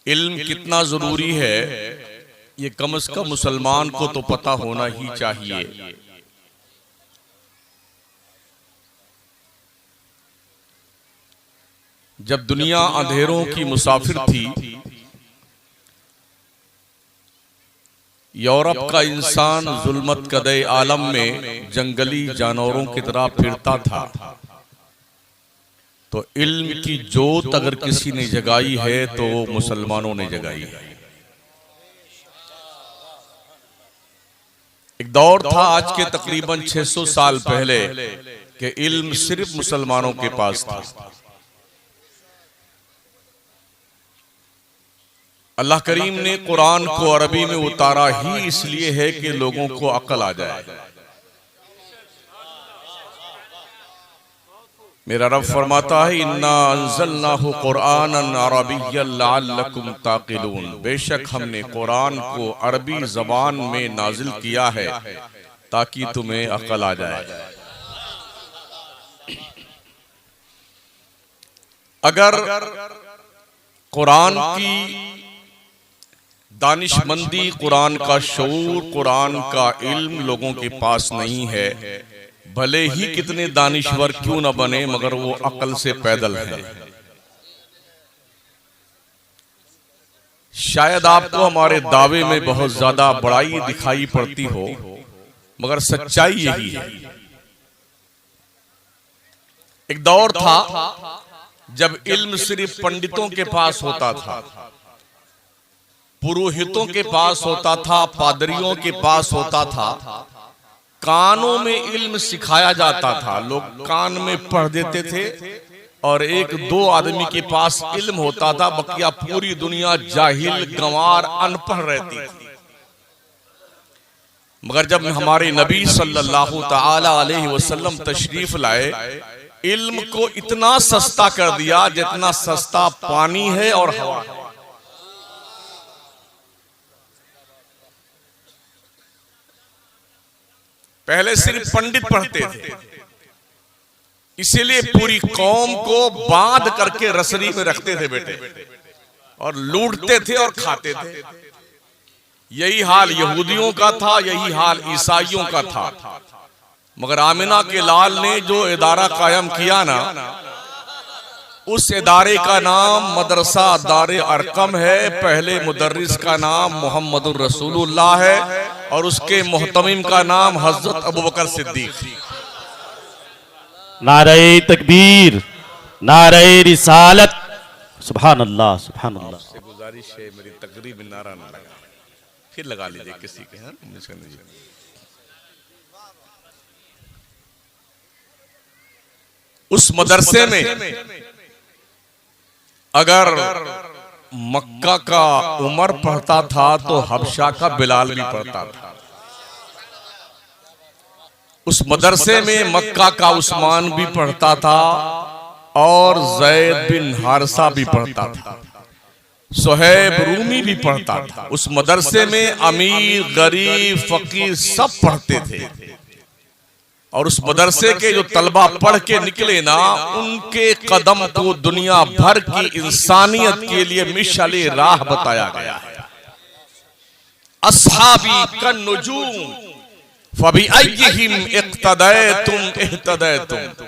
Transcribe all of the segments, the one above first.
इल्म कितना जरूरी है ये कम से कम मुसलमान को तो पता होना ही चाहिए। जब दुनिया अंधेरों की मुसाफिर थी, यूरोप का इंसान जुल्मत कदे आलम में जंगली जानवरों की तरह फिरता था, तो इल्म की जोत अगर किसी ने जगाई है तो वो मुसलमानों ने जगाई है। एक दौर था आज के तकरीबन 600 साल पहले कि इल्म सिर्फ मुसलमानों के पास था। अल्लाह करीम ने कुरान को अरबी में उतारा ही इसलिए है कि लोगों को अक्ल आ जाए। मेरा रब फरमाता है, इन्ना अंज़लनाहु कुरआनन अरबिय्यन लअल्लकुम ताक़िलून, बेशक हमने कुरान को अरबी जबान में नाजिल किया है ताकि तुम्हें अक्ल आ जाए। अगर कुरान की दानिशमंदी, कुरान का शऊर, कुरान का इल्म लोगों के पास नहीं है, भले ही कितने दानिश्वर क्यों न बने मगर वो अक्ल से पैदल है। शायद आपको हमारे दावे में बहुत ज्यादा बड़ाई दिखाई पड़ती हो, मगर सच्चाई यही है। एक दौर था जब इल्म सिर्फ पंडितों के पास होता था, पुरोहितों के पास होता था, पादरियों के पास होता था, कानों में इल्म सिखाया जाता था, लोग कान में पढ़ देते थे और एक दो आदमी के पास इल्म होता था, बकिया पूरी दुनिया जाहिल, गंवार, अनपढ़ रहती थी। मगर जब हमारे नबी सल्लल्लाहु ताला अलैहि वसल्लम तशरीफ लाए, इल्म को इतना सस्ता कर दिया जितना सस्ता पानी है और हवा है। पहले सिर्फ पंडित पढ़ते थे, इसीलिए पूरी कौम को बांध करके रसरी में रखते थे बेटे, और लूटते थे और खाते थे। यही हाल यहूदियों का था, यही हाल ईसाइयों का था। मगर आमिना के लाल ने जो इदारा कायम किया ना, उस इदारे का नाम मदरसा दारे अरकम है। पहले मुदर्रिस का नाम मोहम्मदुर रसूलुल्लाह है और उसके मुहतमिम का नाम हजरत अबू बकर सिद्दीक। नारे तकबीर, नारे रिसालत, सुभान अल्लाह, सुभान अल्लाह। से गुजारिश है, मेरी तकरीर में नारा ना लगा, फिर लगा लीजिए किसी के। उस मदरसे में अगर मक्का का उमर पढ़ता था तो हबशा का बिलाल भी पढ़ता था। उस मदरसे में मक्का का उस्मान भी पढ़ता था और ज़ैद बिन हारिसा भी पढ़ता था, सुहैब रूमी भी पढ़ता था। उस मदरसे में अमीर, गरीब, फकीर सब पढ़ते थे। और उस मदरसे के जो तलबा पढ़ के निकले ना, उनके कदम को दुनिया भर की इंसानियत के लिए मिशाले राह बताया गया है। अस्हाबी कन्नुजूम फबिअय्यिहिम इक्तदैतुम इह्तदैतुम।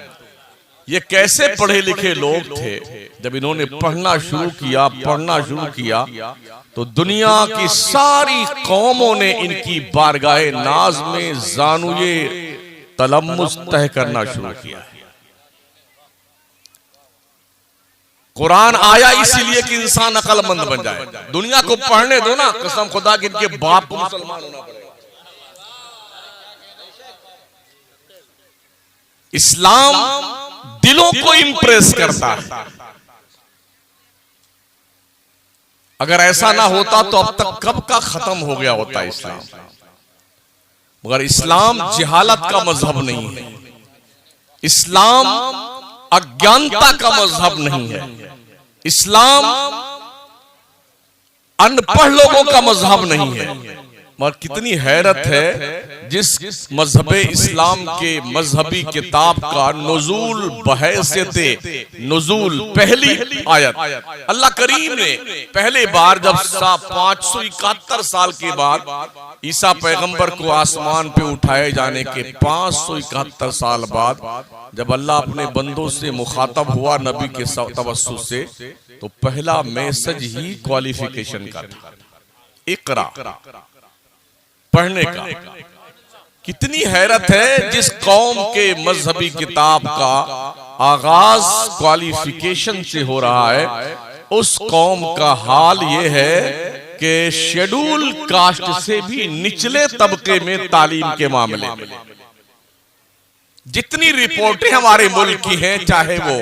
ये कैसे पढ़े लिखे लोग थे, जब इन्होंने पढ़ना शुरू किया तो दुनिया की सारी कौमों ने इनकी बारगाहे नाज में जानुए तलम्मुस तय करना शुरू किया। कुरान आया इसीलिए कि इंसान अक्लमंद बन जाए। दुनिया को पढ़ने दो ना, कसम खुदा कि इनके बाप को मुसलमान होना पड़ेगा। इस्लाम दिलों को इंप्रेस करता है। अगर ऐसा ना होता तो अब तक कब का खत्म हो गया होता इस्लाम। मगर इस्लाम जिहालत का मजहब नहीं है, इस्लाम अज्ञानता का मजहब नहीं है, इस्लाम अनपढ़ लोगों का मजहब नहीं है, मगर कितनी हैरत है जिस मजहब इस्लाम के मजहबी किताब का नुज़ूल बहैसियत नुज़ूल पहली आयत अल्लाह करीम ने पहले बार जब 571 साल के बाद ईसा पैगंबर को आसमान पे उठाए जाने के 571 साल बाद जब अल्लाह अपने बंदों से मुखातब हुआ नबी के तवस्सुत से, तो पहला मैसेज ही क्वालिफिकेशन का था, इकरा, पढ़ने का। कितनी हैरत है जिस कौम के मजहबी किताब का आगाज क्वालिफिकेशन से हो रहा है, उस कौम का हाल ये है कि शेड्यूल कास्ट से भी निचले तबके में तालीम के मामले में जितनी रिपोर्टें हमारे मुल्क की हैं, चाहे वो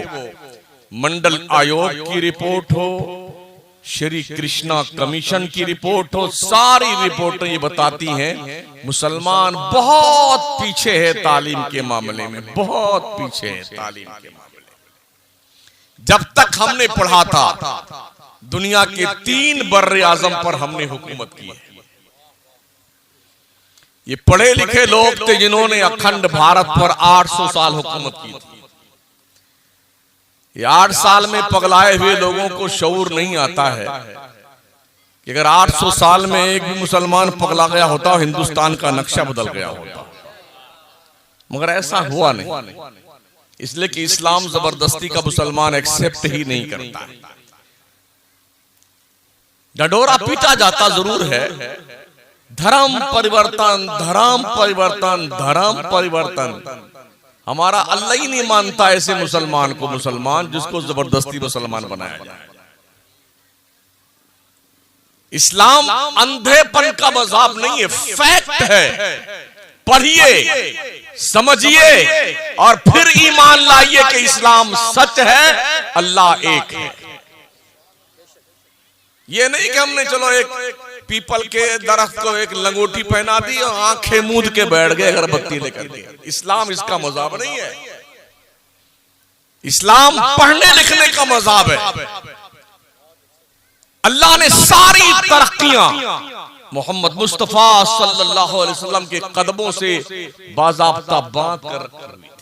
मंडल आयोग की रिपोर्ट हो, श्री कृष्णा कमीशन की रिपोर्ट हो, सारी रिपोर्टें ये बताती हैं मुसलमान बहुत पीछे है तालीम के मामले में, बहुत पीछे है तालीम के मामले में। जब तक हमने पढ़ा था दुनिया के 3 बर्रे आजम पर हमने हुकूमत की है। ये पढ़े लिखे लोग थे जिन्होंने अखंड भारत पर 800 साल हुकूमत की थी। ये 8 साल में पगलाए हुए लोगों को शऊर नहीं आता है कि अगर 800 साल में एक भी मुसलमान पगला गया होता, हिंदुस्तान का नक्शा बदल गया होता, मगर ऐसा हुआ नहीं, इसलिए कि इस्लाम जबरदस्ती का मुसलमान एक्सेप्ट ही नहीं करता। डडोरा पीटा जाता जरूर है, धर्म परिवर्तन, धर्म परिवर्तन, धर्म परिवर्तन। हमारा अल्लाह ही नहीं मानता ऐसे मुसलमान को मुसलमान जिसको जबरदस्ती मुसलमान बनाया जाए। इस्लाम अंधेपन का मज़हब नहीं है, फैक्ट है। पढ़िए, समझिए और फिर ईमान लाइए कि इस्लाम सच है, अल्लाह एक है। ये नहीं कि हमने चलो एक पीपल के दरख्त को एक लंगोटी पहना दी और आंखें मूंद के बैठ गए अगरबत्ती लेकर के। इस्लाम इसका मज़हब नहीं है। इस्लाम पढ़ने लिखने का मज़हब है। अल्लाह ने सारी तरक्कियां मोहम्मद मुस्तफा सल्लल्लाहु अलैहि वसल्लम के कदमों से बाज़ाब्ता बांध कर ली थी।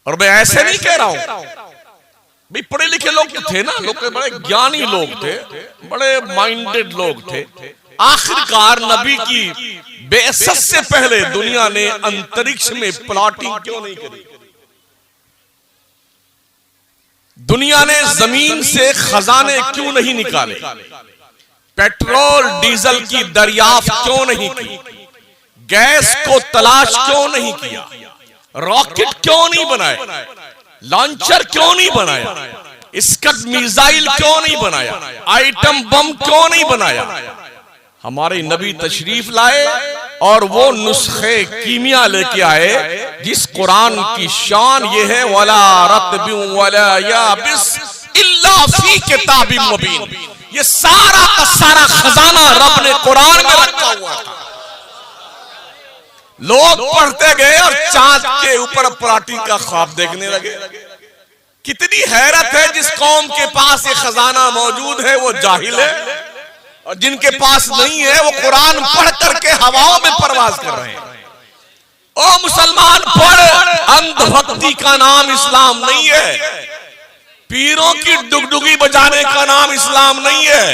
और मैं ऐसे नहीं कह रहा हूं, भाई पढ़े लिखे लोग तो थे ना, लोग बड़े ज्ञानी लोग थे, बड़े माइंडेड लोग थे। आखिरकार नबी की बेअसत से पहले दुनिया ने अंतरिक्ष में प्लॉटिंग क्यों नहीं करी? दुनिया ने जमीन से खजाने क्यों नहीं निकाले? पेट्रोल डीजल की दरियाफ्त क्यों नहीं की? गैस को तलाश क्यों नहीं किया? रॉकेट क्यों नहीं बनाए? लॉन्चर क्यों नहीं बनाया? स्कड मिसाइल क्यों नहीं बनाया? आइटम बम क्यों नहीं बनाया? हमारे नबी तशरीफ लाए और वो नुस्खे कीमिया लेके आए जिस कुरान की शान ये है, वला रत्बिन वला याबिस इल्ला फी किताबिन मुबीन। ये सारा का सारा खजाना रब ने कुरान में रखा हुआ था। लोग पढ़ते गए और चांद के ऊपर प्लॉटिंग का ख्वाब देखने लगे। कितनी हैरत है, जिस कौम के पास ये खजाना मौजूद है वो जाहिल है, और जिनके पास नहीं है वो कुरान पढ़ करके हवाओं में परवाज कर रहे हैं। ओ मुसलमान पढ़, अंधभक्ति का नाम इस्लाम नहीं है, पीरों की डुगडुगी बजाने का नाम इस्लाम नहीं है।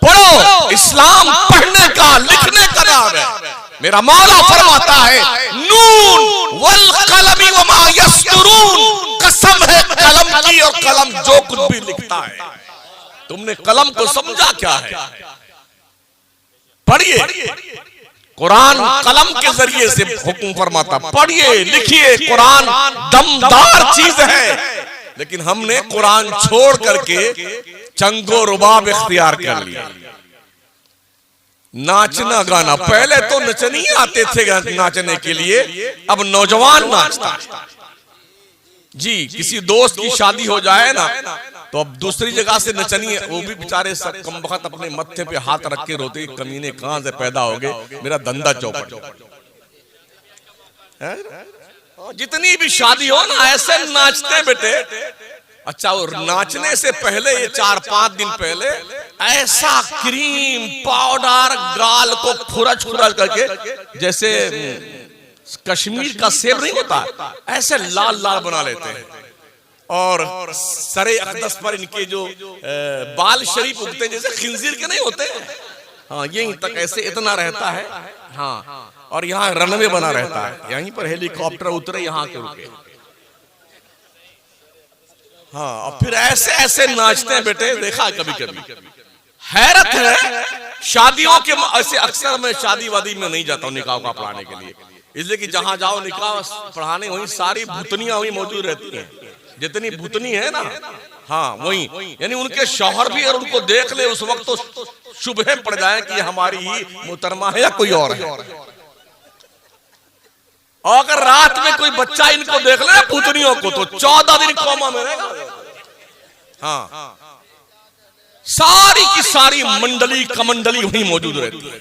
पढ़ो, इस्लाम पढ़ने का लिखने का नाम है। मेरा मौला फरमाता है, नून वल कलमी वमा यस्तुरून, कसम है कलम की और कलम जो कुछ भी लिखता है। तुमने कलम को समझा क्या है? पढ़िए, कुरान कलम के जरिए से हुक्म फरमाता, पढ़िए लिखिए। कुरान दमदार चीज है, लेकिन हमने कुरान छोड़ करके चंगो रुबाब इख्तियार कर लिया। नाचना गाना, पहले तो नचनी आते थे नाचने के लिए, अब नौजवान नाचता है। जी, किसी दोस्त की शादी हो जाए ना तो अब दूसरी जगह से नचनी, वो भी बेचारे सब कम वक्त अपने मत्थे पे हाथ रख के रोते, कमीने कहां से पैदा हो गए, मेरा धंधा चौपट। जितनी भी शादी हो ना ऐसे नाचते बेटे, अच्छा, और नाचने से पहले ये 4-5 दिन पहले ऐसा क्रीम पाउडर गाल को खुरच करके, जैसे कश्मीर का सेब नहीं होता, ऐसे लाल लाल बना लेते हैं। और सरे अक़दस पर इनके जो बाल शरीफ उगते हैं जैसे खिंजीर के नहीं होते, हाँ यहीं तक ऐसे इतना रहता है। हाँ, और यहाँ रनवे बना रहता है, यहीं पर हेलीकॉप्टर उतरे यहाँ के रुके। हाँ, और फिर ऐसे ऐसे नाचते हैं बेटे, देखा कभी कभी हैरत है। शादियों के ऐसे अक्सर मैं शादी वादी में नहीं जाता हूँ निकाह का पढ़ाने के लिए, इसलिए कि जहां जाओ निकाह पढ़ाने वहीं सारी भूतनियां वहीं मौजूद रहती हैं, जितनी भूतनी है ना। हाँ वहीं, यानी उनके शौहर भी और उनको देख ले उस वक्त तो शुबह पड़ जाए कि हमारी ही मुहतरमा है या कोई और है। और अगर रात में कोई बच्चा इनको देख ले भूतनियों को तो 14 दिन कोमा में रहेगा। हाँ, सारी की सारी मंडली कमंडली वहीं मौजूद रहती है।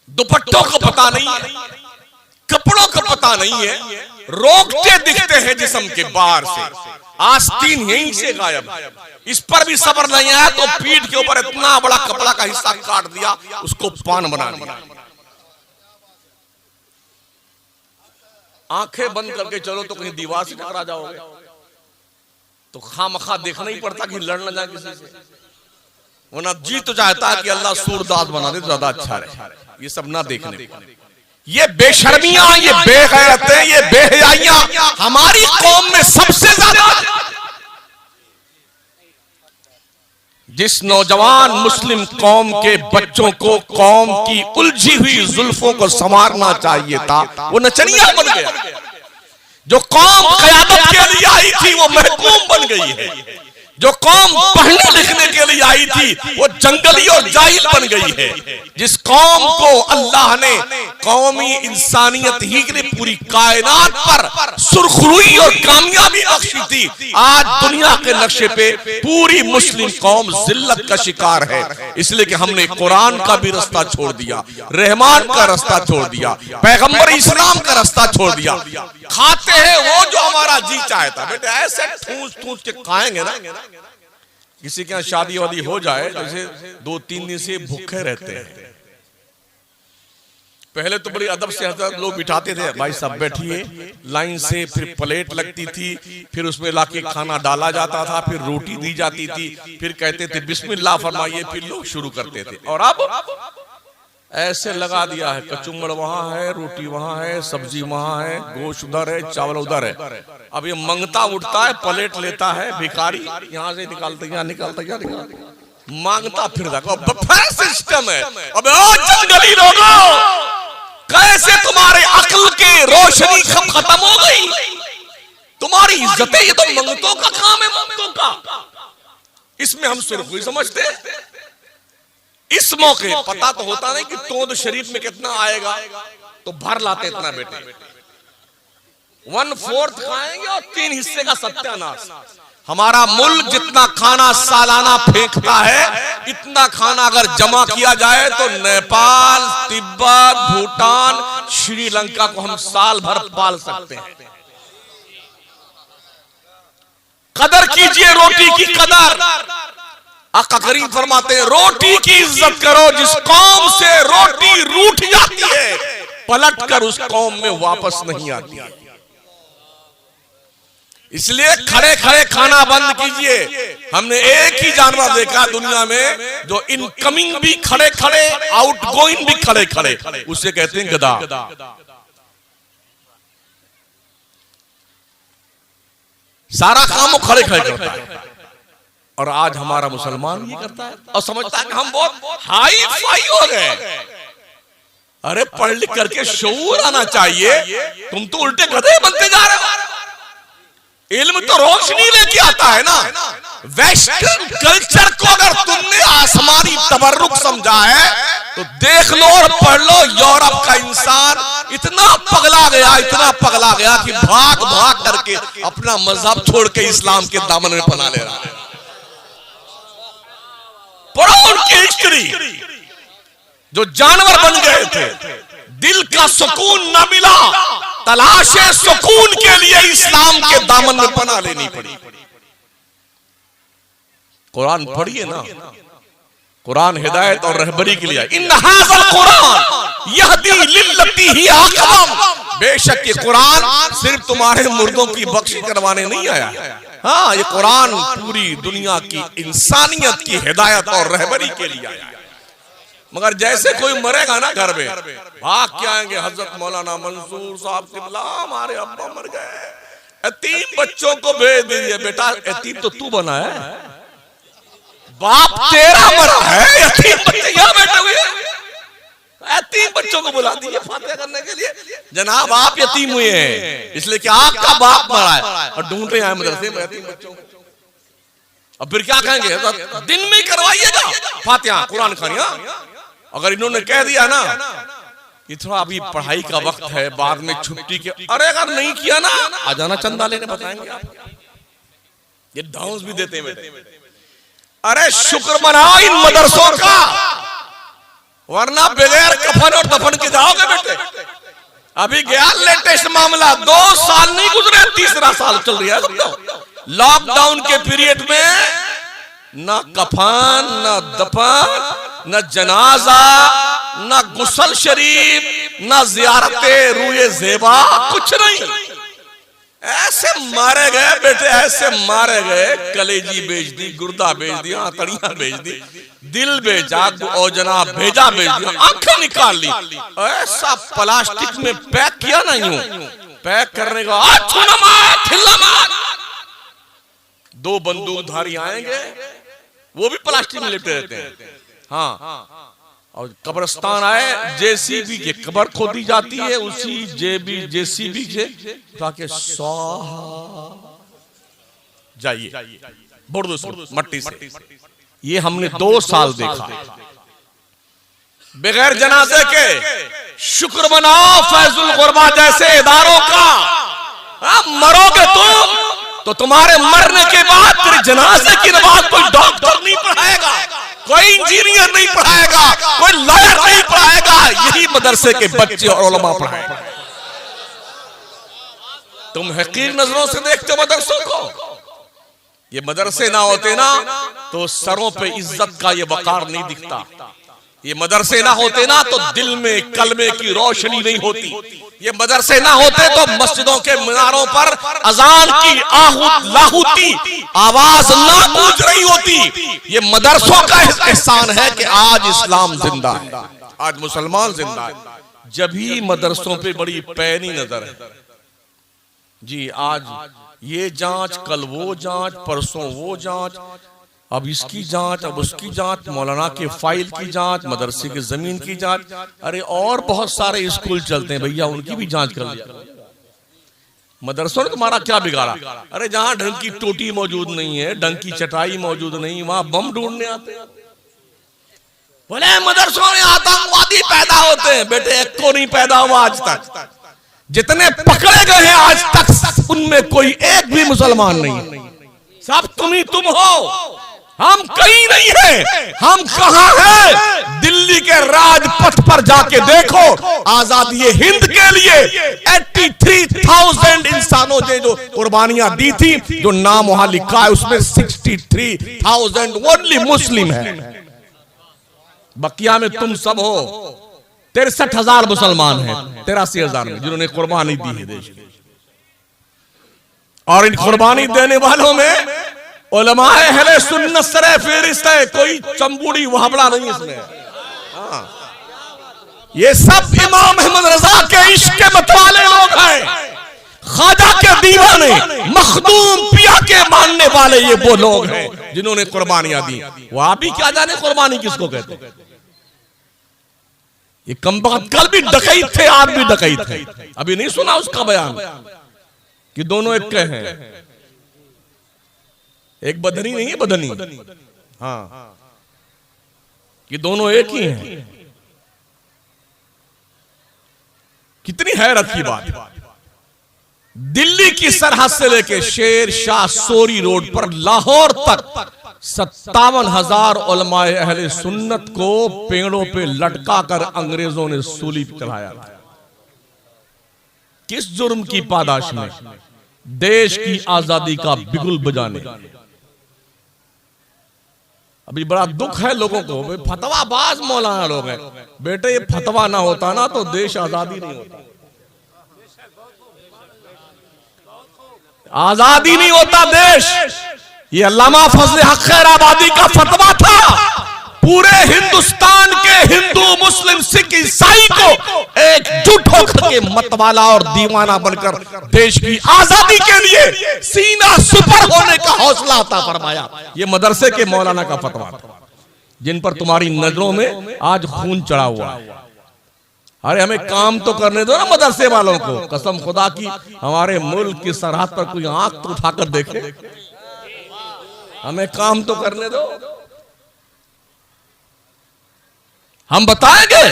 दुपट्टों को पता नहीं है, कपड़ों का पता नहीं है, रोकते दिखते हैं जिस्म के बाहर से, आस्तीन यहीं से गायब। इस पर भी सब्र नहीं आया तो पीठ के ऊपर इतना बड़ा कपड़ा का हिस्सा काट दिया, उसको पान बना दिया। आंखें बंद करके चलो तो कहीं दीवार से टकरा जाओगे, तो खामखा देखना ही पड़ता कि लड़ न जाए किसी से, वरना जी तो चाहता है कि अल्लाह सूरदास बना दे तो ज्यादा अच्छा रहे। ये सब ना देखने को, ये बेशर्मियां, ये बेगैरतें, ये बेहयाइयां हमारी कौम में सबसे ज्यादा। जिस नौजवान मुस्लिम कौम के बच्चों को कौम की उलझी हुई जुल्फों को संवारना चाहिए था, वो नचनिया बन गया। जो कौम क़यादत के लिए आई थी वो महकूम बन गई है। जो कौम पढ़ने लिखने के लिए आई थी वो जंगली और जाहिल बन गई है। जिस कौम को अल्लाह ने कौमी इंसानियत ही के लिए पूरी कायनात पर सुरखरुई और कामयाबी बख्शी थी, आज दुनिया के नक्शे पे पूरी मुस्लिम कौम जिल्लत का शिकार है। इसलिए कि हमने कुरान का भी रास्ता छोड़ दिया, रहमान का रास्ता छोड़ दिया, पैगंबर इस्लाम का रास्ता छोड़ दिया। खाते हैं वो जो हमारा जी चाहता। बेटे ऐसे ठूस के खाएंगे ना, किसी के यहाँ शादी वादी हो जाए जैसे 2-3 दिन से भूखे रहते हैं। पहले तो बड़ी अदब से हजरत लोग बिठाते थे, भाई सब बैठिए लाइन से, फिर प्लेट लगती थी, फिर उसमें लाके खाना डाला जाता था, फिर रोटी दी जाती थी, फिर कहते थे बिस्मिल्लाह फरमाइए, फिर लोग शुरू करते थे। और अब ऐसे लगा दिया है, कचुम्बड़ वहां है, रोटी वहां है, सब्जी वहां है, गोश्त उधर है, चावल उधर है। अब ये मंगता उठता है, प्लेट लेता है भिखारी, यहाँ से निकालता यहाँ निकालता यहाँ निकालता, मांगता फिर बफे सिस्टम है। अब जंगली लोगों, कैसे तुम्हारे अक्ल के रोशनी खत्म हो गई, तुम्हारी इज्जतें, ये तो मंगतों का काम है, मंगतों का। इसमें हम सिर्फ वही समझते हैं। इस मौके पता तो होता नहीं कि तोद शरीफ में कितना आएगा, तो भर लाते इतना बेटे, 1/4 खाएंगे और 3 हिस्से का सत्यानाश। हमारा मुल्क जितना खाना सालाना फेंकता है, इतना खाना अगर जमा किया जाए तो नेपाल, तिब्बत, भूटान, श्रीलंका को हम साल भर पाल सकते हैं। कदर कीजिए रोटी की कदर। आका करीम फरमाते हैं रोटी की इज्जत करो। जिस कौम से रोटी रूठ जाती है पलट कर उस कौम में वापस नहीं आती है। इसलिए खड़े खड़े खाना बंद कीजिए। हमने एक ही जानवर देखा दुनिया में जो इनकमिंग भी खड़े खड़े, आउटगोइंग भी खड़े खड़े, उसे कहते हैं गधा। सारा काम वो खड़े खड़े करता है। और आज हमारा मुसलमान ये करता है और समझता है कि हम बहुत हाई फाई हो गए। अरे पढ़ लिख करके शऊर आना चाहिए, तुम तो उल्टे गधे बनते जा रहे हो। इल्म तो रोशनी लेके आता है ना। वेस्टर्न कल्चर को अगर तुमने आसमानी तबर्रुक समझा है तो देख लो और पढ़ लो। यूरोप का इंसान इतना पगला गया, इतना पगला गया कि भाग भाग करके अपना मजहब छोड़ के इस्लाम के दामन में पना ले रहा है। पढ़ो उनकी हिस्ट्री, जो जानवर बन गए थे, दिल का सुकून न मिला, तलाशे सुकून के लिए इस्लाम के दामन में पनाह लेनी पड़ी। कुरान पढ़िए ना, कुरान हिदायत और रहबरी के लिए। इन हाज़ल कुरान यहदी लिल्लती ही अक़वम, बेशक ये कुरान सिर्फ तुम्हारे मुर्दों की बख्शी करवाने नहीं आया। हाँ, ये कुरान पूरी दुनिया की इंसानियत की हिदायत और रहबरी के लिए आया। मगर जैसे कोई मरेगा ना घर में, भाग के आएंगे हजरत मौलाना मंसूर साहब किबला, हमारे अब्बा मर गए, यतीम बच्चों को भेज दीजिए। बेटा यतीम तो तू बना है, बाप तेरा मरा है, यतीम बच्चे यहाँ बैठे हुए हैं। यतीम बच्चों को बुला दीजिए फातिहा करने के लिए। जनाब आप यतीम हुए हैं इसलिए कि आपका बाप मरा है और ढूंढ रहे हैं मदरसे में यतीम बच्चों को। अब फिर क्या कहेंगे, तो दिन में करवाइएगा फातिहा कुरान खानिया। अगर इन्होंने कह दिया ना कि थोड़ा अभी पढ़ाई का वक्त है, बाद में छुट्टी के, अरे अगर नहीं किया ना आ जाना चंदा लेने, बताएंगे आप। ये डाउन्स भी देते हैं बेटे। अरे शुक्र मनाओ इन मदरसों का, वरना बगैर कफन और दफन के जाओगे बेटे। अभी गया लेटेस्ट मामला, 2 साल नहीं गुजरे, 3रा साल चल रहा है। लॉकडाउन के पीरियड में ना कफन, ना दफन, न जनाजा, न गुसल शरीफ, न जियारते रूए ज़ेबा, कुछ नहीं। ऐसे मारे गए बेटे, ऐसे मारे गए। कलेजी बेच दी, गुर्दा बेच दिया, आंतड़ियां बेच दी, दिल बेचा, और जनाब भेजा बेच दिया, आंखें निकाल ली। ऐसा प्लास्टिक में पैक किया ना, यूं पैक करने का 2 बंदूकधारी आएंगे, वो भी प्लास्टिक में लेटे रहते हैं। हाँ, और कब्रिस्तान आए, जेसीबी की कब्र खोदी जाती है, उसी जेसीबी से ताकि स्वाहा जाइए बुर्द से, मट्टी से। ये हमने 2 साल देखा बगैर जनाजे के। शुक्र मनाओ फैजुल गुरबा जैसे इदारों का। मरोगे तुम तो तुम्हारे मरने के बाद तेरे जनाजे की नमाज कोई डॉक्टर नहीं पढ़ाएगा, कोई इंजीनियर नहीं पढ़ाएगा, कोई लॉयर नहीं पढ़ाएगा, यही मदरसे के बच्चे और उलमा पढ़ाएगा। तुम हकीर नजरों से देखते हो मदरसों को। ये मदरसे ना होते ना तो सरों पे इज्जत का ये वकार नहीं दिखता। ये मदरसे ना होते ना तो दिल में कलमे की रोशनी नहीं होती। ये मदरसे ना होते तो मस्जिदों के मीनारों पर अजान की आहूत लाहूती आवाज ना गूंज रही होती। ये मदरसों का एहसान है कि आज इस्लाम जिंदा है, आज मुसलमान जिंदा है। जब ही मदरसों पे बड़ी पैनी नजर है जी। आज ये जांच, कल वो जांच, परसों वो जांच, अब इसकी जांच, अब उसकी जांच, मौलाना के फाइल की जांच, मदरसे की जमीन की जांच। अरे और बहुत सारे स्कूल चलते हैं भैया, उनकी भी जांच कर लिया। मदरसों ने तुम्हारा क्या बिगाड़ा? अरे जहां ढंग की टोटी मौजूद नहीं है, ढंग की चटाई मौजूद नहीं, वहां बम ढूंढने आते हैं। बोले मदरसों में आतंकवादी पैदा होते हैं। बेटे एक को नहीं पैदा हुआ आज तक। जितने पकड़े गए हैं आज तक उनमें कोई एक भी मुसलमान नहीं। सब तुम हो, हम कहीं नहीं है। हम कहां हैं? दिल्ली के राजपथ पर जाके देखो, आजादी हिंद के लिए 83,000 इंसानों ने जो कुर्बानियां दी थी, जो नाम वहां लिखा है उसमें 63,000 ओनली मुस्लिम है। बकिया में तुम सब हो। 63,000 मुसलमान हैं 83,000 में, जिन्होंने कुर्बानी दी है देश की। और इन कुर्बानी देने वालों में उलमाए अहले सुन्नत सरे फेरिस्त है, कोई चंबूड़ी वहाबड़ा नहीं इसमें। हाँ, ये सब इमाम अहमद रजा के इश्क के मतवाले लोग हैं, ख्वाजा के दीवाने, मखदूम पिया के मानने वाले ये वो लोग हैं जिन्होंने कुर्बानियां दी। वो आप ही क्या जाने कुर्बानी किसको कहते हैं। ये कमबख्त कल भी डकैत थे, आज भी डकैत थे। अभी नहीं सुना उसका बयान कि दोनों एक के हैं। एक बदनी नहीं है, बदनी। हाँ, कि दोनों एक ही हैं। कितनी हैरत की बात। दिल्ली की सरहद से लेके शेर शाह सोरी रोड पर लाहौर तक 57,000 उलमाए अहले सुन्नत को पेड़ों पे लटका कर अंग्रेजों ने सूली पे चढ़ाया। किस जुर्म की पादाश में? देश की आजादी का बिगुल बजाने। अभी बड़ा दुख है लोगों को, फतवाबाज मौलाना लोग हैं। बेटे ये फतवा ना होता ना तो देश आजादी नहीं होता, आजादी नहीं होता देश। ये अल्लामा फजल हक खैराबादी का फतवा था। पूरे हिंदुस्तान के हिंदू मुस्लिम सिख ईसाई को एकजुट होकर के मतवाला और दीवाना बनकर देश की आजादी के लिए सीना सुपर होने का हौसला अता फरमाया। ये मदरसे के मौलाना का फतवा था, जिन पर तुम्हारी नजरों में आज खून चढ़ा हुआ है। अरे हमें काम तो करने दो ना मदरसे वालों को। कसम खुदा की हमारे मुल्क की सरहद पर कोई आंख तो उठाकर देखे, हमें काम तो करने दो। हम बताएंगे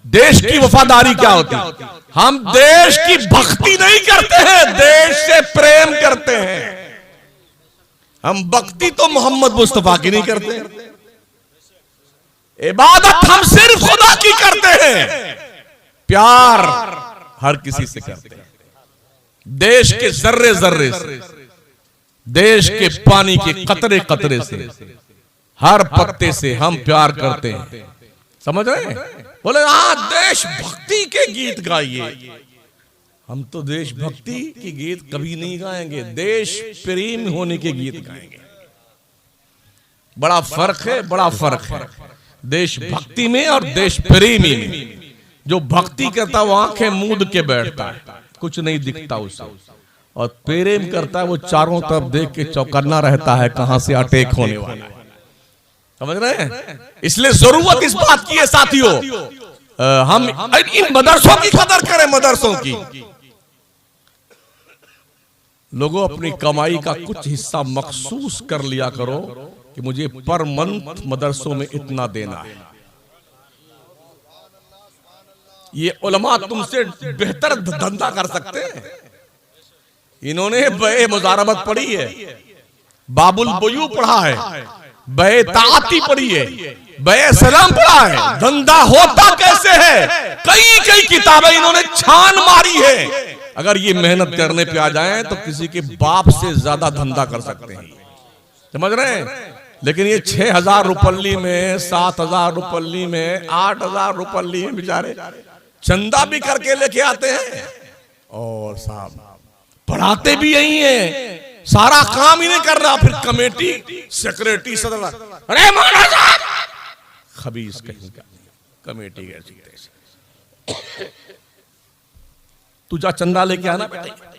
देश की वफादारी क्या होती है। हम देश की भक्ति नहीं करते हैं, देश से प्रेम करते हैं। हम भक्ति तो मोहम्मद मुस्तफा की नहीं करते, इबादत हम सिर्फ खुदा की करते हैं, प्यार हर किसी से करते हैं। देश के जर्रे जर्रे से, देश के पानी के कतरे कतरे से, हर पत्ते से हम प्यार करते हैं। समझ रहे हैं? बोले हाँ देश भक्ति के गीत गाइए। हम तो देशभक्ति के गीत कभी नहीं गाएंगे, देश प्रेम होने के गीत गाएंगे। बड़ा फर्क है, बड़ा फर्क है देशभक्ति में और देश प्रेमी में। जो भक्ति करता है वो आंखें मूंद के बैठता है, कुछ नहीं दिखता उसे, और प्रेम करता है वो चारों तरफ देख के चौकन्ना रहता है कहां से अटैक होने वाला है। समझ रहे हैं? इसलिए जरूरत इस बात की है साथियों, हम इन मदरसों की कदर करें। मदरसों की लोगों अपनी कमाई का कुछ हिस्सा मखसूस कर लिया करो कि मुझे पर मंथ मदरसों में इतना देना है। ये उलमा तुमसे बेहतर धंधा कर सकते हैं। इन्होंने बे मुजारबत पढ़ी है, बाबुल बुयू पढ़ा है, बे ताती पढ़ी है, बे सलाम पढ़ा है। धंधा होता कैसे है, कई कई किताबें इन्होंने छान मारी है। अगर ये मेहनत करने पे आ जाएं तो किसी के बाप से ज्यादा धंधा कर सकते हैं। समझ रहे हैं? लेकिन ये 6,000 रुपल्ली में, 7,000 रुपल्ली में, 8,000 रुपल्ली में बेचारे चंदा भी करके लेके आते हैं, और साहब पढ़ाते भी यही है, सारा काम ही नहीं कर रहा। फिर कमेटी सेक्रेटरी सदर, अरे मौलाना साहब खबीस कहीं का कमेटी कैसी, तू जा चंदा लेके आना बेटा।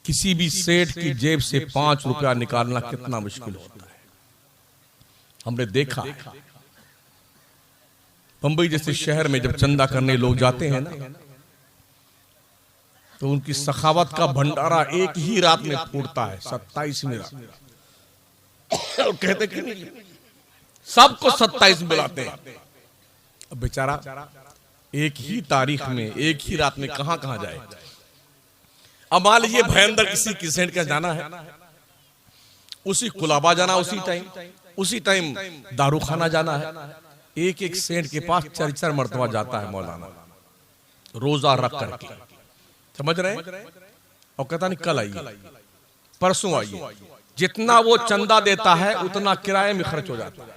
किसी भी सेठ की जेब से 5 रुपया निकालना कितना मुश्किल होता है। हमने देखा बंबई जैसे शहर में जब चंदा करने लोग जाते हैं ना, तो उनकी सखावत का भंडारा एक ही रात में फूटता है, 27वीं रात। और कहते कि सबको 27 बुलाते हैं। अब बेचारा एक ही तारीख में, एक ही रात में कहां कहां जाए। अब मान लीजिए भयंदर किसी की सेंट का जाना है, उसी कुलाबा जाना, उसी टाइम दारू खाना जाना है। एक एक सेंट के पास 4 मरतबा जाता है मौलाना, रोजा रख करके। समझ रहे हैं? और कहता नहीं कल आइए, परसों आइए। जितना वो चंदा देता है उतना किराए में खर्च हो जाता है।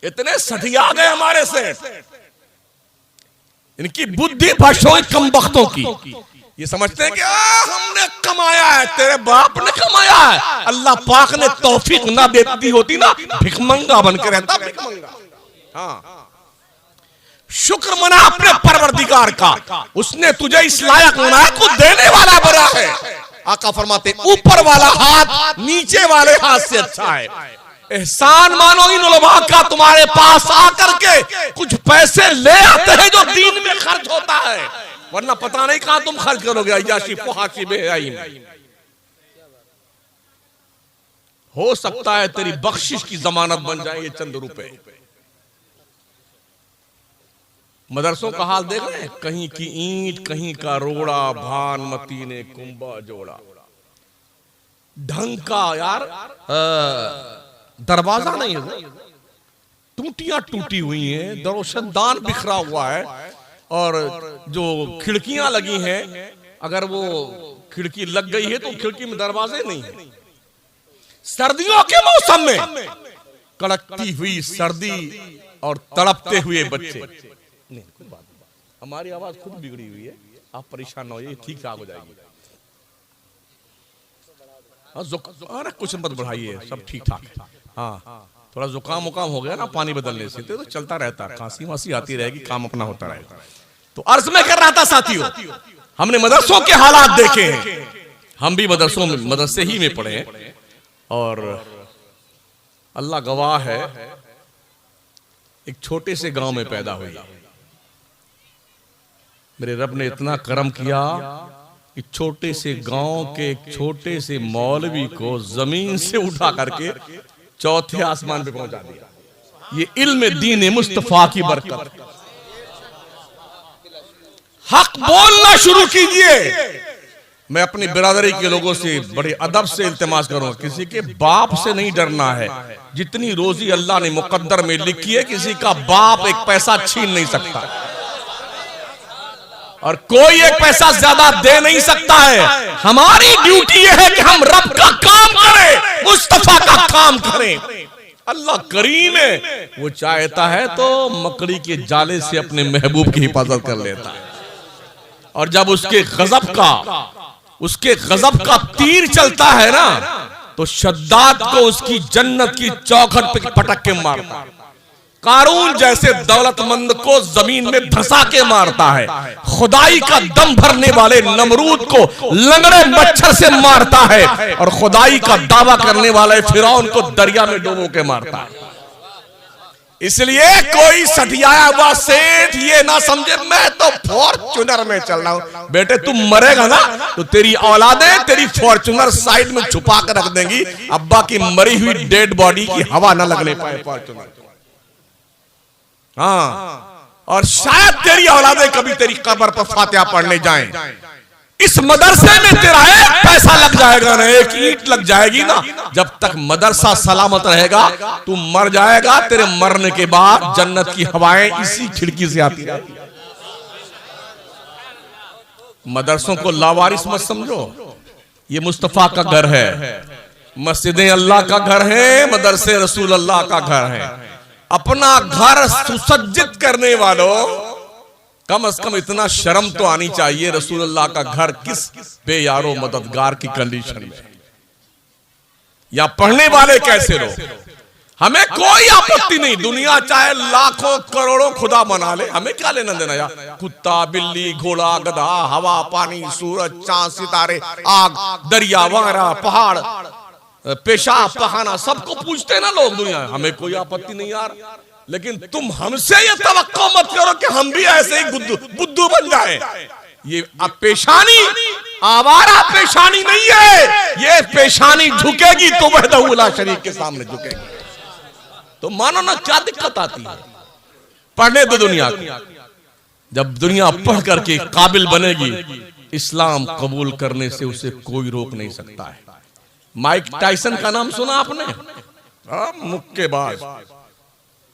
इतने सठिया गए हमारे सेठ, इनकी बुद्धि भ्रष्ट कम वक्तों की। ये समझते हैं कि हमने कमाया है, तेरे बाप ने कमाया है। अल्लाह पाक ने तौफीक ना देती होती ना, भिखमंगा बनकर रहता भिखमंगा। हाँ, शुक्र मना अपने परवरदिगार का, उसने तुझे इस लायक बनाया को देने वाला बड़ा है। आका फरमाते ऊपर वाला हाथ नीचे वाले हाथ से अच्छा है। एहसान मानो इन उलमा का, तुम्हारे पास आकर के कुछ पैसे ले आते हैं जो दीन में खर्च होता है, वरना पता नहीं कहां तुम खर्च करोगे। अय्याशी फुहाशी बेहयाई में हो सकता है तेरी बख्शिश की जमानत बन जाए ये चंद रुपए। मदरसों का हाल देख रहे हैं, कहीं की ईंट कहीं का रोड़ा, भानमती ने कुंभा जोड़ा। ढंग का यार दरवाजा नहीं है, टूटियां टूटी हुई हैं, रोशनदान बिखरा हुआ है। और जो खिड़कियां लगी हैं, अगर वो खिड़की लग गई है तो खिड़की में दरवाजे नहीं है। सर्दियों के मौसम में कड़कती हुई सर्दी और तड़पते हुए बच्चे। नहीं, हमारी आवाज खुद बिगड़ी हुई है, आप परेशान ना होइए, ठीक ठाक हो जाएगी। अरे कुछ मत बढ़ाइए, सब ठीक ठाक है। हाँ, थोड़ा जुकाम उकाम हो गया ना पानी बदलने से, तो चलता रहता है, खांसी वासी आती रहेगी, काम अपना होता रहेगा। तो अर्ज में कर रहा था साथियों, हमने मदरसों के हालात देखे हैं, हम भी मदरसे ही में पढ़े हैं, और अल्लाह गवाह है, एक छोटे से गांव में पैदा हुई। मेरे रब ने इतना करम किया कि छोटे से गांव के एक छोटे से मौलवी को जमीन से उठा करके चौथे आसमान पे पहुंचा दिया। ये इल्म दीन मुस्तफा की बरकत। हक बोलना शुरू कीजिए। मैं अपनी बिरादरी के लोगों से बड़े अदब से इल्तिमास करूंगा, किसी के बाप से नहीं डरना है। जितनी रोजी अल्लाह ने मुकद्दर में लिखी है, किसी का बाप एक पैसा छीन नहीं सकता, और कोई एक पैसा ज्यादा दे नहीं सकता है। हमारी ड्यूटी यह है कि हम रब का काम करें, मुस्तफा का काम करें। अल्लाह करीम है, वो चाहता है तो मकड़ी के जाले से अपने महबूब की हिफाजत कर लेता है, और जब उसके गजब का तीर चलता है ना, तो शद्दाद को उसकी जन्नत की चौखट पे पटक के मारता है। कारून जैसे दौलतमंद को जमीन में धंसा के मारता है। खुदाई का दम भरने वाले नमरूद को लंगड़े मच्छर से मारता है, और खुदाई का दावा करने वाले फिरौन को दरिया में डुबो के मारता है। इसलिए कोई सठियाया हुआ सेठ ये ना समझे मैं तो फॉर्च्यूनर में चल रहा हूं। बेटे तुम मरेगा ना तो तेरी औलादें तेरी फॉर्च्यूनर साइड में छुपा कर रख देंगी, अब्बा की मरी हुई डेड बॉडी की हवा ना लगने पाए फॉर्च्यूनर। हाँ, और शायद तेरी औलादें कभी तेरी कब्र पर फातिहा पढ़ने जाएं। इस मदरसे में तेरा एक पैसा लग जाएगा ना, एक ईंट लग जाएगी ना, जब तक मदरसा सलामत रहेगा तू मर जाएगा। तेरे मरने के बाद जन्नत की हवाएं इसी खिड़की से आती रहती। मदरसों को लावारिस मत समझो, ये मुस्तफा का घर है। मस्जिदें अल्लाह का घर है, मदरसे रसूल अल्लाह का घर है। अपना घर सुसज्जित करने वालों, कम से कम इतना शर्म तो आनी चाहिए, रसूलुल्लाह का घर किस बेयारो मददगार की कंडीशन में, या पढ़ने वाले कैसे लोग। हमें कोई आपत्ति नहीं, दुनिया चाहे लाखों करोड़ों खुदा बना ले, हमें क्या लेना देना यार। कुत्ता, बिल्ली, घोड़ा, गधा, हवा, पानी, सूरज, चांद, सितारे, आग, दरिया, वगैरह, पहाड़, पेशाब, पखाना, सबको पूछते ना लोग दुनिया। हमें कोई आपत्ति नहीं यार, लेकिन तुम हमसे ये तवक्को मत करो कि हम भी ऐसे ही बुद्धू बन जाए। ये अब पेशानी आवारा पेशानी नहीं है, ये पेशानी झुकेगी तो वहदहुल्ला शरीक के सामने झुकेगी। तो मानो ना क्या दिक्कत आती है। पढ़ने दो दुनिया को, जब दुनिया पढ़ करके काबिल बनेगी, इस्लाम कबूल करने से उसे कोई रोक नहीं सकता है। माइक टाइसन का नाम सुना आपने? मुक्केबाज,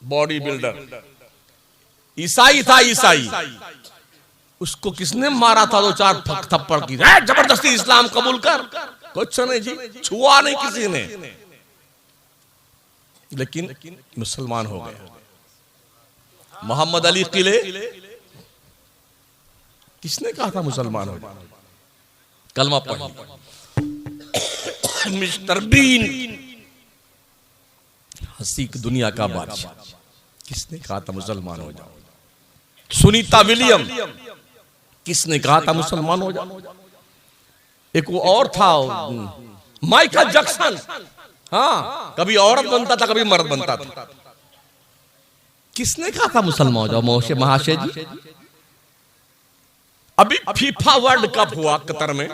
बॉडी बिल्डर, ईसाई था। ईसाई, उसको किसने मारा था? 2-4 थप्पड़ की, जबरदस्ती इस्लाम कबूल कर। कुछ नहीं जी, छुआ नहीं किसी ने, लेकिन मुसलमान हो गया। मोहम्मद अली किले, किसने कहा था मुसलमान हो? कलमा पढ़ी। मिस्टर बीन, हंसी दुनिया का बादशाह, किसने कहा था मुसलमान हो जाओ? सुनीता विलियम, किसने कहा था मुसलमान हो जाओ? एक वो और था माइकल जैक्सन, हाँ, कभी औरत बनता था कभी मर्द बनता था। किसने कहा था मुसलमान हो जाओ? मोशे महाशय जी। अभी फीफा वर्ल्ड कप हुआ कतर में,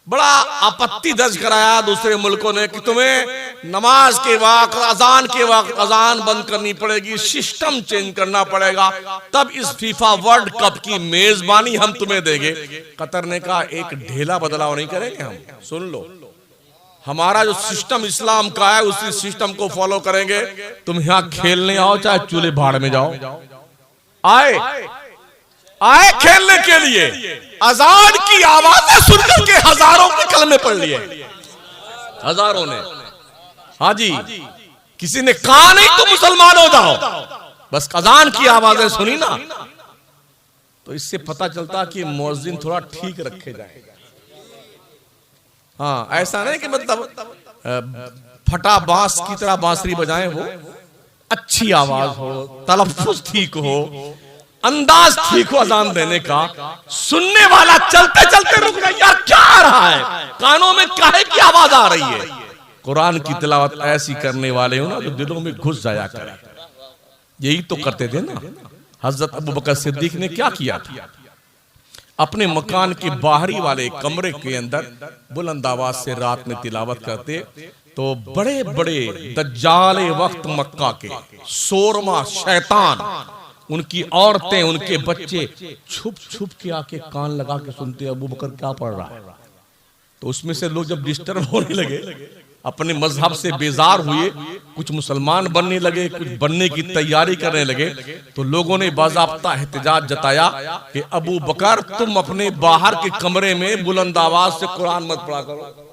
बड़ा आपत्ति दर्ज कराया दूसरे मुल्कों ने कि तुम्हें नमाज के वक्त, अजान के वक्त अजान बंद करनी पड़ेगी, सिस्टम चेंज करना पड़ेगा, तब इस फीफा वर्ल्ड कप की मेजबानी हम तुम्हें देंगे। कतर ने कहा एक ढेला बदलाव नहीं करेंगे हम। सुन लो, हमारा जो सिस्टम इस्लाम का है उसी सिस्टम को फॉलो करेंगे। तुम यहाँ खेलने आओ चाहे चूल्हे भाड़ में जाओ। आए आए खेलने के लिए, अजान की आवाजें सुनकर के हजारों के कलमे पढ़ लिए, हजारों ने। हाँ जी, किसी ने कहा नहीं तुम मुसलमान हो जाओ, बस अजान की आवाजें सुनी ना, तो इससे पता चलता कि मुअज्जिन थोड़ा ठीक रखे जाए। हाँ, ऐसा नहीं कि मतलब फटा बांस की तरह बांसुरी बजाएं, वो अच्छी आवाज हो, तलफ्फुज ठीक हो, अंदाज ठीक हो अजान देने का, सुनने वाला चलते चलते रुक जाए, यार क्या आ रहा है, कानों में काहे की आवाज आ रही है। कुरान की तिलावत ऐसी करने वाले हो ना जो दिलों में घुस जाया करे। यही तो करते थे ना हजरत अबू बकर सिद्दीक ने। क्या किया था, अपने मकान के बाहरी वाले कमरे के अंदर बुलंद आवाज से रात में तिलावत करते, तो बड़े बड़े दज्जाले वक्त मक्का के सोरमा शैतान, उनकी औरतें, उनके बच्चे छुप छुप के आके कान लगा के सुनते अबू बकर क्या पढ़ रहा है। तो उसमें से लोग जब डिस्टर्ब होने लगे, अपने मजहब से बेजार हुए, कुछ मुसलमान बनने लगे, कुछ बनने की तैयारी करने लगे, तो लोगों ने बाज़ाब्ता एहतिजाज जताया कि अबू बकर तुम अपने बाहर के कमरे में बुलंद आवाज से कुरान मत पढ़ा करो,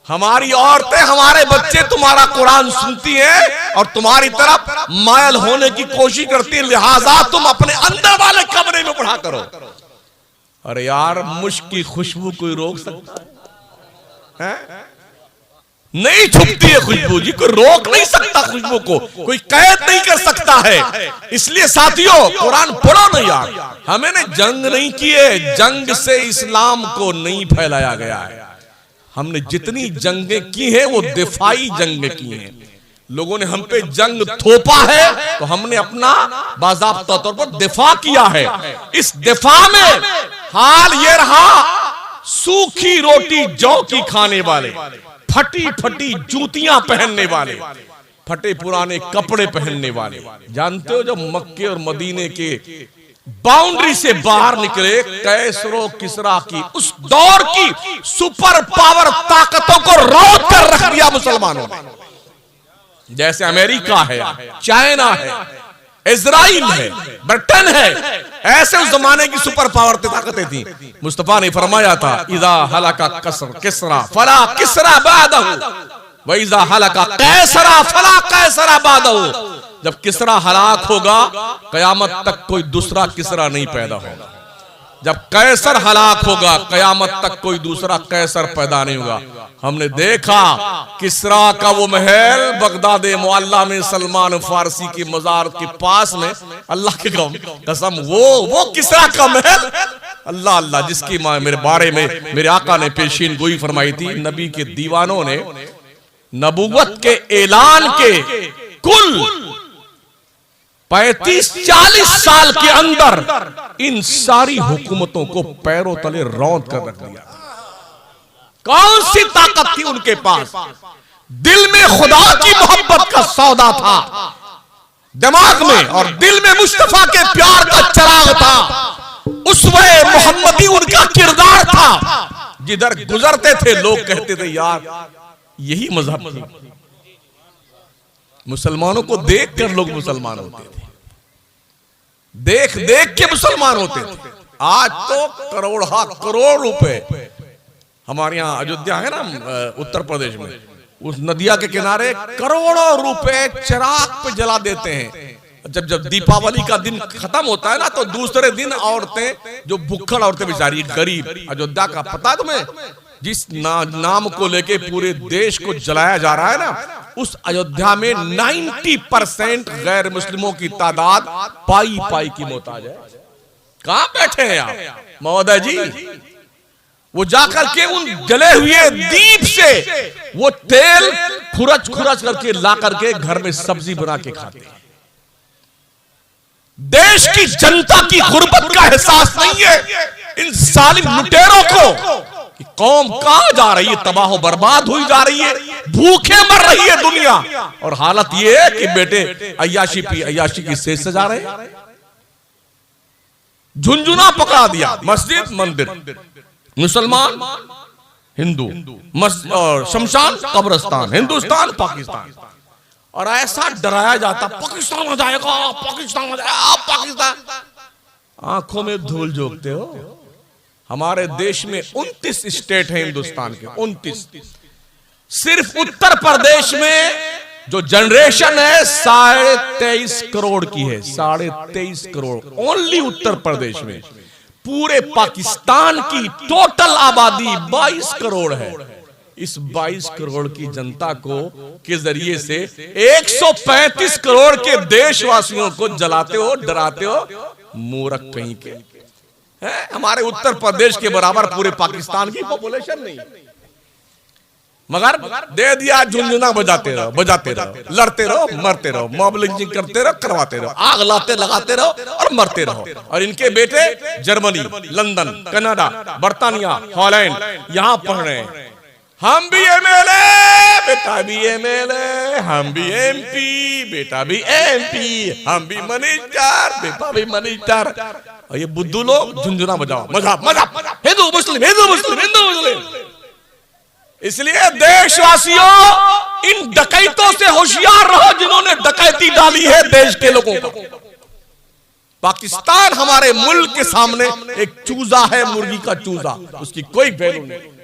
हमारी औरतें, हमारे बच्चे तुम्हारा कुरान सुनती हैं और तुम्हारी तरफ मायल होने की कोशिश करती है, लिहाजा तुम अपने अंदर वाले कमरे में पढ़ा करो। अरे यार, मुश्क की खुशबू कोई रोक सकता है? नहीं छुपती है खुशबू जी, कोई रोक नहीं सकता खुशबू को, कोई कैद नहीं कर सकता है। इसलिए साथियों, कुरान पढ़ो ना यार। हमें ने जंग नहीं की है, जंग से इस्लाम को नहीं फैलाया गया है। हमने जितनी जंगें की हैं वो दिफाई जंग की हैं। लोगों ने हम पे जंग थोपा है तो हमने अपना बाज़ाब्ता तौर पर दिफा किया है। इस दिफा में हाल ये रहा, सूखी रोटी जौ की खाने वाले, फटी फटी जूतियां पहनने वाले, फटे पुराने कपड़े पहनने वाले। जानते हो जब मक्के और मदीने के बाउंड्री से बाहर निकले, कैसरो किसरा की उस दौर की सुपर पावर ताकतों को रोक कर रख दिया मुसलमानों ने। जैसे अमेरिका है, चाइना है, इजराइल है, ब्रिटेन है, ऐसे उस जमाने की सुपर पावर ताकतें थी। मुस्तफा ने फरमाया था, इज़ा हलका किसरा फला किसरा बादहू व इज़ा हलका कैसरा फला कैसरा बादहू। जब किसरा हलाक होगा, कयामत तक कोई दूसरा किसरा नहीं पैदा होगा। जब कैसर हलाक होगा, कयामत तक कोई दूसरा कैसर पैदा नहीं होगा। हमने देखा किसरा का वो महल बगदाद मुअल्ला में सलमान फारसी के मजार के पास में, अल्लाह की कसम वो किसरा का महल, अल्लाह अल्लाह, जिसकी मेरे बारे में मेरे आका ने पेशीन गोई फरमाई थी। नबी के दीवानों ने नबूवत के ऐलान के कुल 35-40 साल के अंदर इन सारी हुकूमतों को पैरों तले रौंद कर रख दिया। कौन सी ताकत थी उनके पास? दिल में खुदा की मोहब्बत का सौदा था, दिमाग में और दिल में मुस्तफा के प्यार का चिराग था, उसवे मोहम्मदी उनका किरदार था। जिधर गुजरते थे लोग कहते थे यार यही मजहब थी। मुसलमानों को देखकर लोग मुसलमान होते थे, देख देख के मुसलमान होते थे। आज तो करोड़ रुपए, हमारे यहाँ अयोध्या है ना उत्तर प्रदेश में, उस नदिया के किनारे करोड़ों रुपए चिराग पे जला देते हैं। जब दीपावली का दिन खत्म होता है ना, तो दूसरे दिन औरतें, जो भुक्खड़ औरतें बेचारी गरीब, अयोध्या का पता तुम्हें, जिस नाम को लेके पूरे देश को जलाया जा रहा है ना, उस अयोध्या में 90% गैर मुस्लिमों की तादाद पाई पाई की मोहताज है। कहां बैठे हैं आप महोदय जी? वो जाकर के उन जले हुए दीप से वो तेल खुरच खुरच करके ला करके घर में सब्जी बना के खाते हैं। देश की जनता की गुर्बत का एहसास नहीं है इन जालिम लुटेरों को कि कौम कहां जा रही है, तबाह बर्बाद हुई जा रही है, भूखे मर रही है दुनिया, और हालत यह है कि बेटे अय्याशी की सेज सजा रहे हैं। झुंझुना पकड़ा दिया, मस्जिद मंदिर, मुसलमान हिंदू, और शमशान कब्रिस्तान, हिंदुस्तान पाकिस्तान। और ऐसा डराया जाता पाकिस्तान आ जाएगा, पाकिस्तान आ जाएगा, पाकिस्तान। आंखों में धूल झोंकते हो। हमारे देश में 29 स्टेट हैं हिंदुस्तान के, 29। सिर्फ उत्तर प्रदेश में जो जनरेशन है 23.5 करोड़ की है, 23.5 करोड़ ओनली उत्तर प्रदेश में। पूरे पाकिस्तान की टोटल आबादी 22 करोड़ है। इस 22 करोड़ की जनता को के जरिए से 135 करोड़ के देशवासियों को जलाते हो, डराते हो, मूर्ख कहीं के। है हमारे उत्तर प्रदेश के बराबर पूरे पाकिस्तान की पॉपुलेशन नहीं, मगर दे दिया झुनझुना बजाते रहो, बजाते रहो, लड़ते रहो, मरते रहो, मॉब लिंचिंग करते रहो, करवाते रहो, आग लाते लगाते रहो और मरते रहो। और इनके बेटे जर्मनी, लंदन, कनाडा, बर्तानिया, हॉलैंड यहां पढ़ रहे हैं। हम भी एमएलए, बेटा भी एमएलए, हम भी एमपी, बेटा भी एमपी, हम भी मिनिस्टर, बेटा भी मिनिस्टर। और ये बुद्धू लोग झुनझुना बजाओ, मजाक मजाक, हिंदू मुस्लिम, हिंदू मुस्लिम, हिंदू मुस्लिम। इसलिए देशवासियों, इन डकैतों से होशियार रहो जिन्होंने डकैती डाली है देश के लोगों को। पाकिस्तान हमारे मुल्क के सामने एक चूजा है, मुर्गी का चूजा, उसकी कोई वैल्यू नहीं।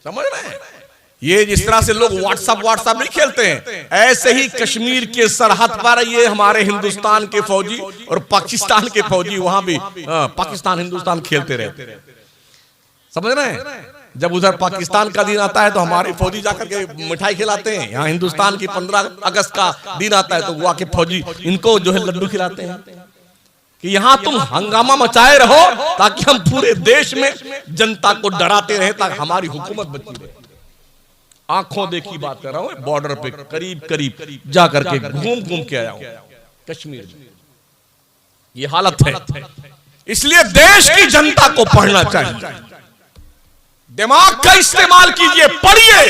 समझ रहे हैं? ये जिस तरह से लोग व्हाट्सएप नहीं खेलते हैं, ऐसे ही कश्मीर के सरहद पर ये हमारे हिंदुस्तान के फौजी और पाकिस्तान के फौजी वहां भी पाकिस्तान हिंदुस्तान खेलते रहते। समझ रहे हैं? जब उधर पाकिस्तान का दिन आता है तो हमारे फौजी जाकर के मिठाई खिलाते हैं। यहाँ हिंदुस्तान की 15 अगस्त का दिन आता है तो वहां के फौजी इनको जो है लड्डू खिलाते हैं कि यहाँ तुम हंगामा मचाए रहो ताकि हम पूरे देश में जनता को डराते रहे, ताकि हमारी हुकूमत बची रहे। आंखों देखी बात कर रहा हूं, बॉर्डर पे करीब करीब जाकर के घूम के आया हूं कश्मीर में। ये हालत है। इसलिए देश की जनता को पढ़ना चाहिए, दिमाग का इस्तेमाल कीजिए, पढ़िए।